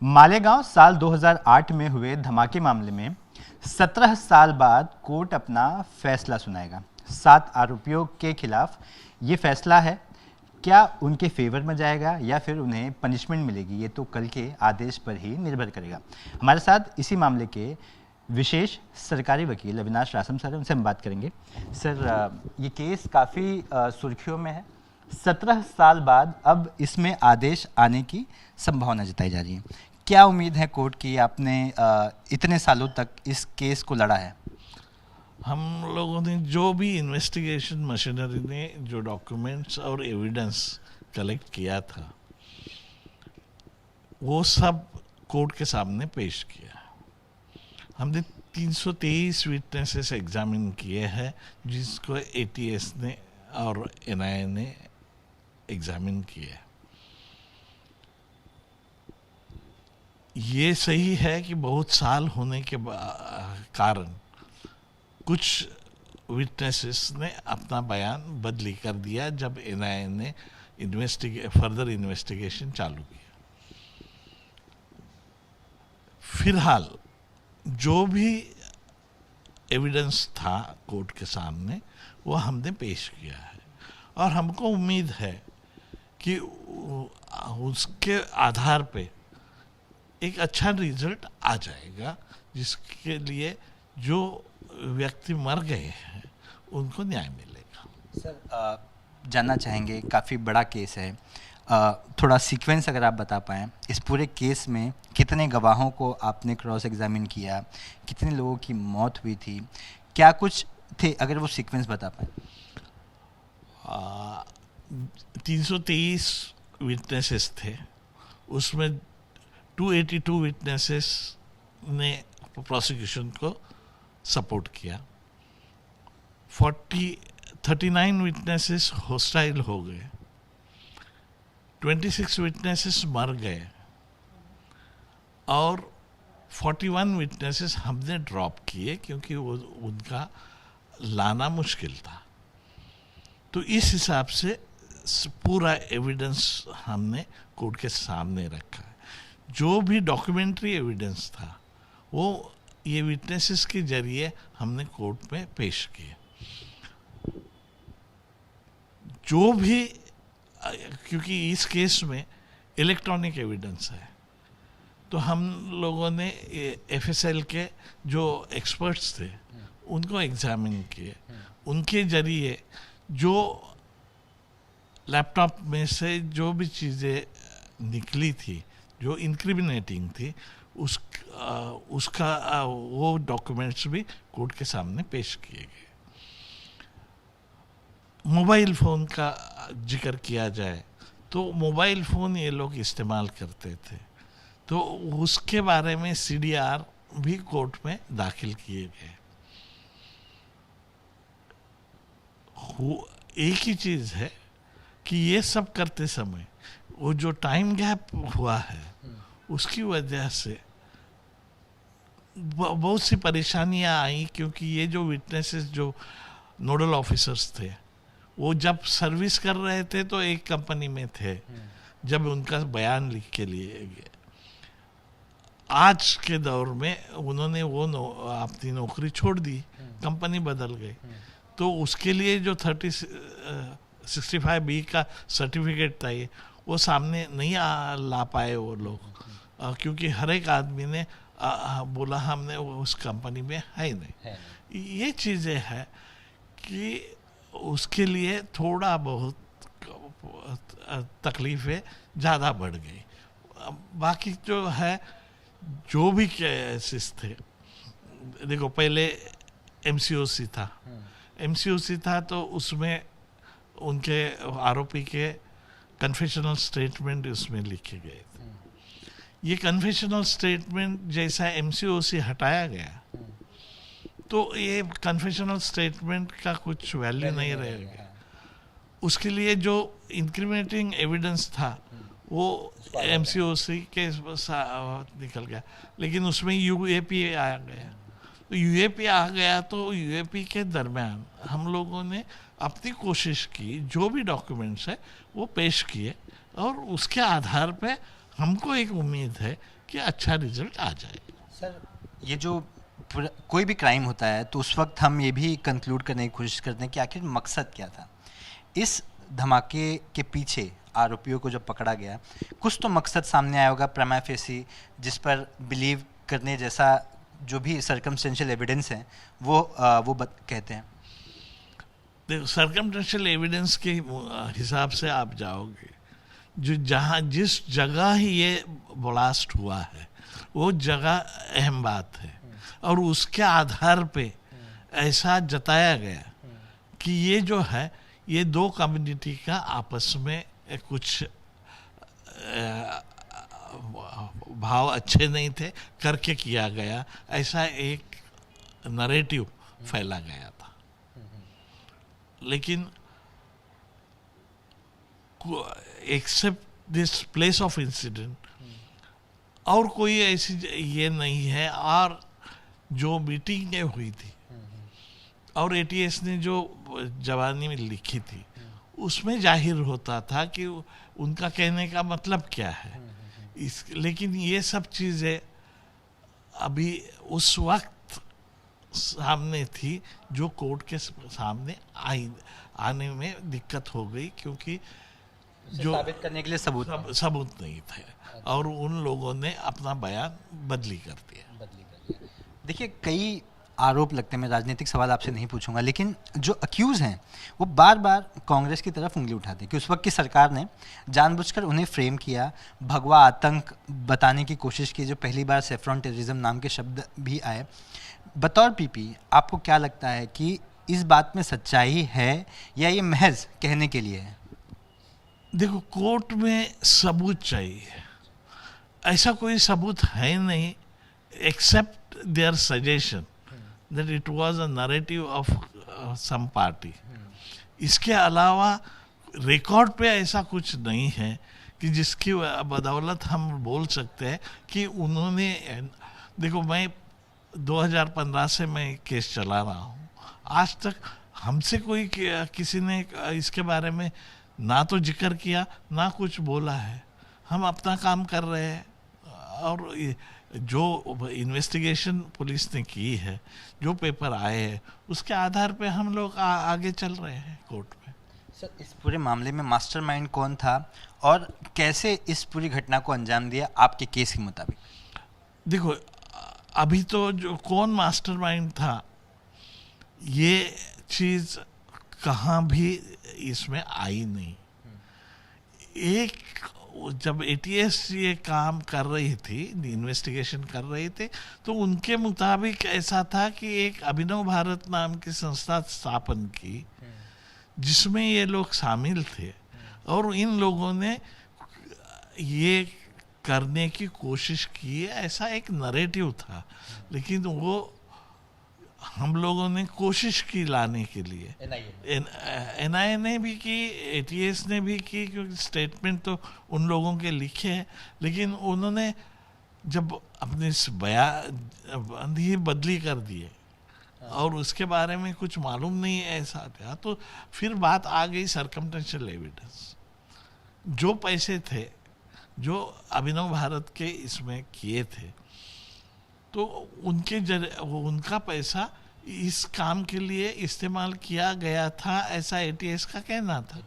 मालेगांव साल 2008 में हुए धमाके मामले में 17 साल बाद कोर्ट अपना फैसला सुनाएगा। 7 आरोपियों के खिलाफ ये फैसला है। क्या उनके फेवर में जाएगा या फिर उन्हें पनिशमेंट मिलेगी, ये तो कल के आदेश पर ही निर्भर करेगा। हमारे साथ इसी मामले के विशेष सरकारी वकील अविनाश रासम सर हैं, उनसे हम बात करेंगे। सर, ये केस काफ़ी सुर्खियों में है। 17 साल बाद अब इसमें आदेश आने की संभावना जताई जा रही है। क्या उम्मीद है कोर्ट की? आपने इतने सालों तक इस केस को लड़ा है। हम लोगों ने जो भी इन्वेस्टिगेशन मशीनरी ने जो डॉक्यूमेंट्स और एविडेंस कलेक्ट किया था वो सब कोर्ट के सामने पेश किया। हमने 323 विटनेसेस एग्जामिन किए हैं, जिसको एटीएस ने और एनआईए ने एग्जामिन किए। ये सही है कि बहुत साल होने के कारण कुछ विटनेसेस ने अपना बयान बदली कर दिया जब एनआईए ने फर्दर इन्वेस्टिगेशन चालू किया। फिलहाल जो भी एविडेंस था कोर्ट के सामने वो हमने पेश किया है और हमको उम्मीद है कि उसके आधार पे एक अच्छा रिजल्ट आ जाएगा, जिसके लिए जो व्यक्ति मर गए हैं उनको न्याय मिलेगा। सर, जानना चाहेंगे, काफ़ी बड़ा केस है, थोड़ा सीक्वेंस अगर आप बता पाएँ। इस पूरे केस में कितने गवाहों को आपने क्रॉस एग्जामिन किया, कितने लोगों की मौत हुई थी, क्या कुछ थे, अगर वो सीक्वेंस बता पाएँ। 323 विटनेसेस थे, उसमें 282 विटनेसेस ने प्रोसिक्यूशन को सपोर्ट किया। 39 विटनेसेस हॉस्टाइल हो गए, 26 विटनेसेस मर गए और 41 विटनेसेस हमने ड्रॉप किए क्योंकि वो उनका लाना मुश्किल था। तो इस हिसाब से पूरा एविडेंस हमने कोर्ट के सामने रखा है। जो भी डॉक्यूमेंट्री एविडेंस था वो ये विटनेसेस के जरिए हमने कोर्ट में पेश किए। जो भी, क्योंकि इस केस में इलेक्ट्रॉनिक एविडेंस है, तो हम लोगों ने एफएसएल के जो एक्सपर्ट्स थे उनको एग्जामिन किए। उनके जरिए जो लैपटॉप में से जो भी चीज़ें निकली थी जो इंक्रिमिनेटिंग थी उसका वो डॉक्यूमेंट्स भी कोर्ट के सामने पेश किए गए। मोबाइल फ़ोन का जिक्र किया जाए तो मोबाइल फ़ोन ये लोग इस्तेमाल करते थे, तो उसके बारे में सीडीआर भी कोर्ट में दाखिल किए गए। एक ही चीज़ है कि ये सब करते समय वो जो टाइम गैप हुआ है उसकी वजह से बहुत सी परेशानियां आई, क्योंकि ये जो विटनेसेस जो नोडल ऑफिसर्स थे वो जब सर्विस कर रहे थे तो एक कंपनी में थे, जब उनका बयान लिख के लिए गए। आज के दौर में उन्होंने वो अपनी नौकरी छोड़ दी, कंपनी बदल गई, तो उसके लिए जो 65B का सर्टिफिकेट था वो सामने नहीं ला पाए वो लोग, क्योंकि हर एक आदमी ने बोला हमने उस कंपनी में है नहीं। ये चीज़ें हैं कि उसके लिए थोड़ा बहुत तकलीफ़ें ज़्यादा बढ़ गई। बाकी जो है, जो भी केसेस थे, देखो पहले एमसीओसी था तो उसमें उनके आरोपी के कन्फेशनल स्टेटमेंट उसमें लिखे गए थे। ये कन्फेशनल स्टेटमेंट जैसा एमसीओसी हटाया गया तो ये कन्फेशनल स्टेटमेंट का कुछ वैल्यू नहीं रहेगा। उसके लिए जो इंक्रीमेंटिंग एविडेंस था वो एमसीओसी के निकल गया, लेकिन उसमें यूएपी आ गया। तो यूएपी आ गया तो यूएपी के दरमियान हम लोगों ने अपनी कोशिश की, जो भी डॉक्यूमेंट्स है वो पेश किए और उसके आधार पे हमको एक उम्मीद है कि अच्छा रिजल्ट आ जाए। सर, ये जो कोई भी क्राइम होता है तो उस वक्त हम ये भी कंक्लूड करने की कोशिश करते हैं कि आखिर मकसद क्या था। इस धमाके के पीछे आरोपियों को जब पकड़ा गया, कुछ तो मकसद सामने आया होगा प्रमा फेसी, जिस पर बिलीव करने जैसा जो भी सर्कमस्टेंशियल एविडेंस है वो कहते हैं। देखो, सर्कमस्टेंशियल एविडेंस के हिसाब से आप जाओगे, जो जहाँ जिस जगह ही ये ब्लास्ट हुआ है वो जगह अहम बात है, और उसके आधार पे ऐसा जताया गया कि ये जो है ये दो कम्युनिटी का आपस में कुछ भाव अच्छे नहीं थे करके किया गया, ऐसा एक नरेटिव फैला गया था। लेकिन except this place of incident और कोई ऐसी ये नहीं है। और जो मीटिंगें हुई थी और एटीएस ने जो जवानी में लिखी थी उसमें जाहिर होता था कि उनका कहने का मतलब क्या है। लेकिन ये सब चीज़ें अभी उस वक्त सामने थी जो कोर्ट के सामने आने में दिक्कत हो गई, क्योंकि जो साबित करने के लिए सबूत नहीं थे और उन लोगों ने अपना बयान बदली कर दिया। देखिए, कई आरोप लगते हैं, मैं राजनीतिक सवाल आपसे नहीं पूछूंगा, लेकिन जो अक्यूज़ हैं वो बार बार कांग्रेस की तरफ उंगली उठाते हैं कि उस वक्त की सरकार ने जानबूझकर उन्हें फ्रेम किया, भगवा आतंक बताने की कोशिश की, जो पहली बार सेफ्रॉन टेररिज्म नाम के शब्द भी आए। बतौर पीपी आपको क्या लगता है कि इस बात में सच्चाई है या ये महज कहने के लिए है? देखो, कोर्ट में सबूत चाहिए, ऐसा कोई सबूत है नहीं except their suggestion that it was a narrative of some party. इसके अलावा रिकॉर्ड पे ऐसा कुछ नहीं है कि जिसकी बदौलत हम बोल सकते हैं कि उन्होंने। देखो, मैं 2015 से मैं केस चला रहा हूँ, आज तक हमसे कोई किसी ने इसके बारे में ना तो जिक्र किया ना कुछ बोला है। हम अपना काम कर रहे हैं और जो इन्वेस्टिगेशन पुलिस ने की है, जो पेपर आए हैं, उसके आधार पे हम लोग आगे चल रहे हैं कोर्ट में। सर, इस पूरे मामले में मास्टरमाइंड कौन था और कैसे इस पूरी घटना को अंजाम दिया आपके केस के मुताबिक? देखो, अभी तो जो कौन मास्टरमाइंड था ये चीज़ कहाँ भी इसमें आई नहीं। एक जब एटीएस ये काम कर रही थी, इन्वेस्टिगेशन कर रहे थे, तो उनके मुताबिक ऐसा था कि एक अभिनव भारत नाम की संस्था स्थापन की जिसमें ये लोग शामिल थे और इन लोगों ने ये करने की कोशिश की, ऐसा एक नैरेटिव था। लेकिन वो हम लोगों ने कोशिश की लाने के लिए, एनआईए ने भी की, एटीएस ने भी की, क्योंकि स्टेटमेंट तो उन लोगों के लिखे हैं। लेकिन उन्होंने जब अपनी बयान ही बदली कर दिए और उसके बारे में कुछ मालूम नहीं ऐसा था, तो फिर बात आ गई सर्कमस्टेंशियल एविडेंस। जो पैसे थे जो अभिनव भारत के इसमें किए थे, तो उनका पैसा इस काम के लिए इस्तेमाल किया गया था, ऐसा एटीएस का कहना था।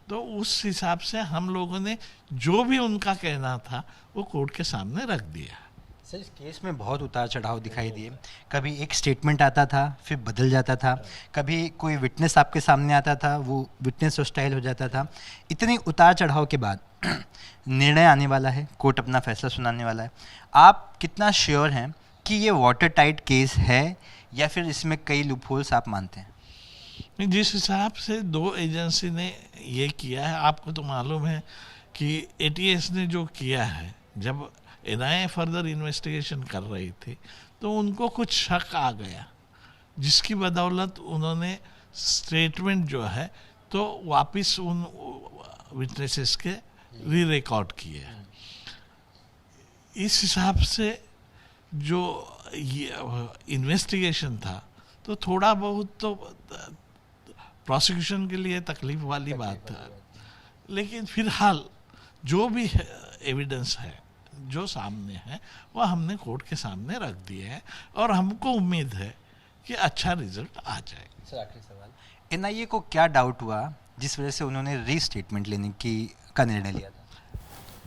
तो उस हिसाब से हम लोगों ने जो भी उनका कहना था वो कोर्ट के सामने रख दिया। सर, इस केस में बहुत उतार चढ़ाव दिखाई दिए। कभी एक स्टेटमेंट आता था, फिर बदल जाता था, कभी कोई विटनेस आपके सामने आता था, वो विटनेस हॉस्टाइल हो जाता था। इतनी उतार चढ़ाव के बाद निर्णय आने वाला है, कोर्ट अपना फैसला सुनाने वाला है। आप कितना श्योर हैं कि ये वाटर टाइट केस है या फिर इसमें कई लूपहोल्स आप मानते हैं? जिस हिसाब से दो एजेंसी ने ये किया है, आपको तो मालूम है कि एटीएस ने जो किया है, जब एनआईए फर्दर इन्वेस्टिगेशन कर रही थी तो उनको कुछ शक आ गया, जिसकी बदौलत उन्होंने स्टेटमेंट जो है तो वापस उन विटनेसेस के री रिकॉर्ड किए। इस हिसाब से जो इन्वेस्टिगेशन था तो थोड़ा बहुत तो प्रोसिक्यूशन के लिए तकलीफ वाली बात है। लेकिन फिलहाल जो भी एविडेंस है जो सामने है वो हमने कोर्ट के सामने रख दिए हैं और हमको उम्मीद है कि अच्छा रिजल्ट आ जाएगा। सर आखिरी सवाल, एनआईए को क्या डाउट हुआ जिस वजह से उन्होंने रीस्टेटमेंट लेने का निर्णय लिया था?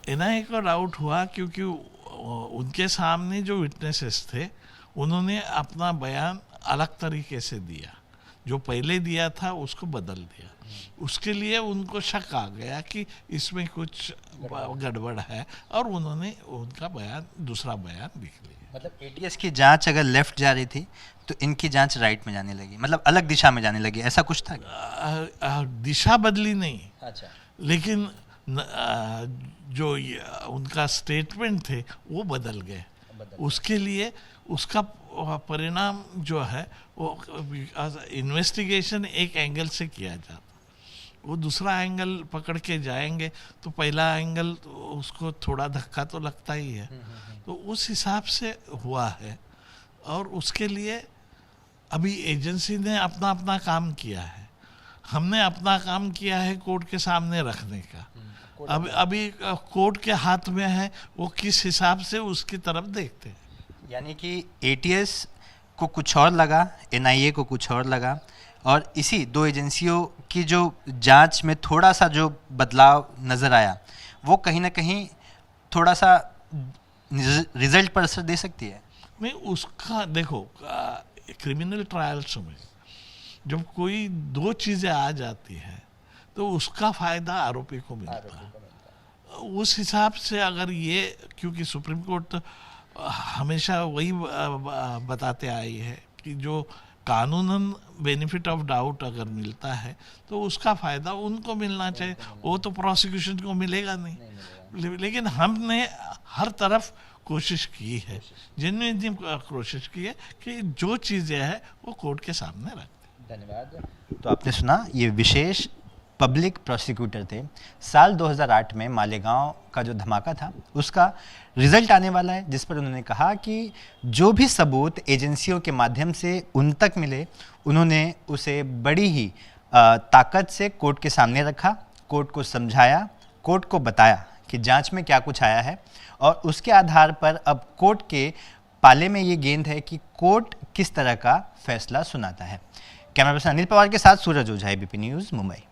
एनआईए को डाउट हुआ क्योंकि उनके सामने जो विटनेसेस थे उन्होंने अपना बयान अलग तरीके से दिया, जो पहले दिया था उसको बदल दिया। उसके लिए उनको शक आ गया कि इसमें कुछ गड़बड़ है और उन्होंने उनका बयान, दूसरा बयान लिख लिया। मतलब एटीएस की जांच अगर लेफ्ट जा रही थी तो इनकी जांच राइट में जाने लगी, मतलब अलग दिशा में जाने लगी, ऐसा कुछ था? दिशा बदली नहीं, अच्छा, लेकिन जो उनका स्टेटमेंट थे वो बदल गए। उसके लिए उसका परिणाम जो है वो इन्वेस्टिगेशन एक एंगल से किया जाता, वो दूसरा एंगल पकड़ के जाएंगे तो पहला एंगल उसको थोड़ा धक्का तो लगता ही है। तो उस हिसाब से हुआ है और उसके लिए अभी एजेंसी ने अपना अपना काम किया है, हमने अपना काम किया है कोर्ट के सामने रखने का। अभी कोर्ट के हाथ में है वो किस हिसाब से उसकी तरफ देखते हैं। यानी कि एटीएस को कुछ और लगा, एनआईए को कुछ और लगा और इसी दो एजेंसियों की जो जांच में थोड़ा सा जो बदलाव नज़र आया वो कहीं ना कहीं थोड़ा सा रिजल्ट पर असर दे सकती है। नहीं, उसका देखो क्रिमिनल ट्रायल्स में जब कोई दो चीज़ें आ जाती हैं तो उसका फ़ायदा आरोपी को मिलता है। उस हिसाब से अगर ये, क्योंकि सुप्रीम कोर्ट हमेशा वही बताते आई है कि जो कानूनन बेनिफिट ऑफ डाउट अगर मिलता है तो उसका फ़ायदा उनको मिलना चाहिए, वो तो प्रोसिक्यूशन को मिलेगा नहीं। लेकिन हमने हर तरफ कोशिश की है, जिनमें कोशिश की है कि जो चीज़ें हैं वो कोर्ट के सामने रख दें। धन्यवाद। तो आपने सुना, ये विशेष पब्लिक प्रोसिक्यूटर थे। साल 2008 में मालेगांव का जो धमाका था उसका रिजल्ट आने वाला है, जिस पर उन्होंने कहा कि जो भी सबूत एजेंसियों के माध्यम से उन तक मिले उन्होंने उसे बड़ी ही ताकत से कोर्ट के सामने रखा, कोर्ट को समझाया, कोर्ट को बताया कि जांच में क्या कुछ आया है और उसके आधार पर अब कोर्ट के पाले में ये गेंद है कि कोर्ट किस तरह का फैसला सुनाता है। कैमरा पर्सन अनिल पवार के साथ सूरज ओझा, एबीपी न्यूज़, मुंबई।